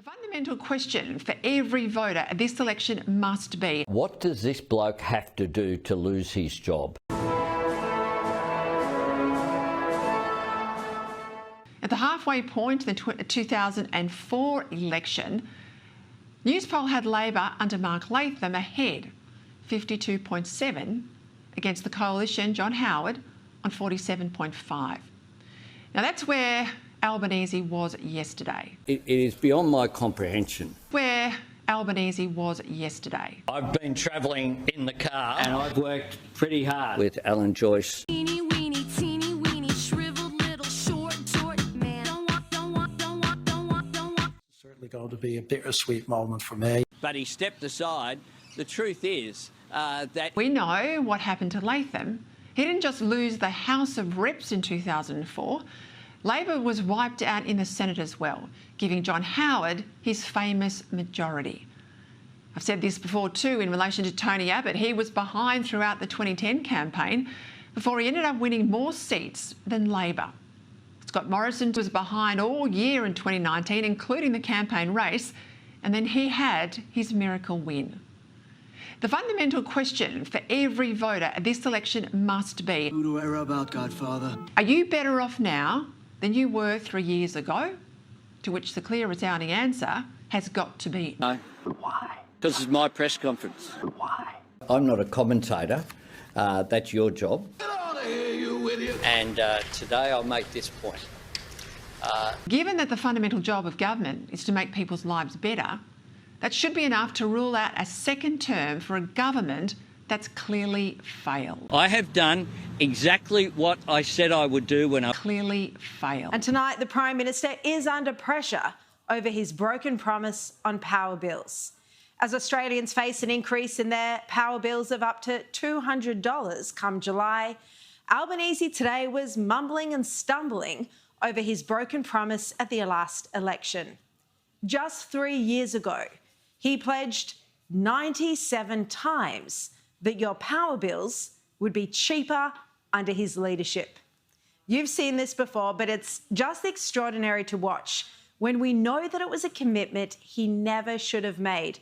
The fundamental question for every voter at this election must be, what does this bloke have to do to lose his job? At the halfway point in the 2004 election, Newspoll had Labor under Mark Latham ahead, 52.7, against the coalition, John Howard, on 47.5. Now that's where Albanese was yesterday. It is beyond my comprehension. Where Albanese was yesterday. I've been travelling in the car and I've worked pretty hard with Alan Joyce. Teeny weeny, shriveled little short man. Don't want. Certainly going to be a bittersweet moment for me. But he stepped aside. The truth is that... We know what happened to Latham. He didn't just lose the House of Reps in 2004. Labor was wiped out in the Senate as well, giving John Howard his famous majority. I've said this before too in relation to Tony Abbott. He was behind throughout the 2010 campaign before he ended up winning more seats than Labor. Scott Morrison was behind all year in 2019, including the campaign race, and then he had his miracle win. The fundamental question for every voter at this election must be, who do I rub out, Godfather? Are you better off now than you were 3 years ago? To which the clear resounding answer has got to be No. Why? Because it's my press conference. Why? I'm not a commentator. That's your job. Get out of here, you idiot! And today I'll make this point. Given that the fundamental job of government is to make people's lives better, that should be enough to rule out a second term for a government that's clearly failed. I have done exactly what I said I would do when I... Clearly failed. And tonight, the Prime Minister is under pressure over his broken promise on power bills. As Australians face an increase in their power bills of up to $200 come July, Albanese today was mumbling and stumbling over his broken promise at the last election. Just 3 years ago, he pledged 97 times that your power bills would be cheaper under his leadership. You've seen this before, but it's just extraordinary to watch when we know that it was a commitment he never should have made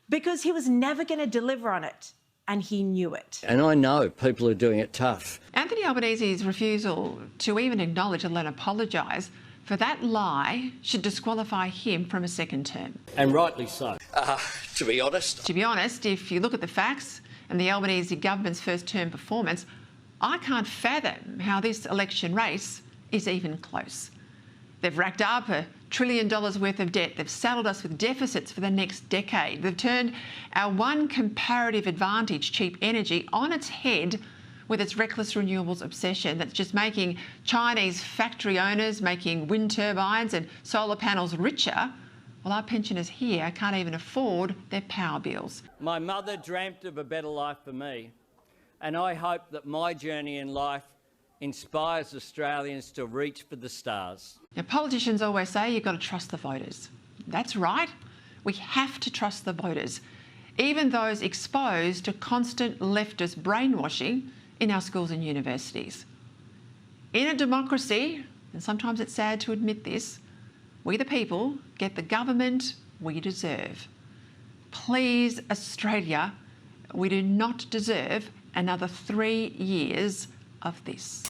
because he was never going to deliver on it, and he knew it. And I know people are doing it tough. Anthony Albanese's refusal to even acknowledge and let apologise for that lie should disqualify him from a second term. And rightly so. To be honest, To be honest, if you look at the facts and the Albanese government's first term performance, I can't fathom how this election race is even close. They've racked up $1 trillion worth of debt. They've saddled us with deficits for the next decade. They've turned our one comparative advantage, cheap energy, on its head with its reckless renewables obsession that's just making Chinese factory owners making wind turbines and solar panels richer, while our pensioners here can't even afford their power bills. my mother dreamt of a better life for me, and I hope that my journey in life inspires Australians to reach for the stars. Now, politicians always say you've got to trust the voters. That's right. We have to trust the voters, even those exposed to constant leftist brainwashing in our schools and universities. In a democracy, and sometimes it's sad to admit this, we the people get the government we deserve. Please, Australia, we do not deserve another 3 years of this.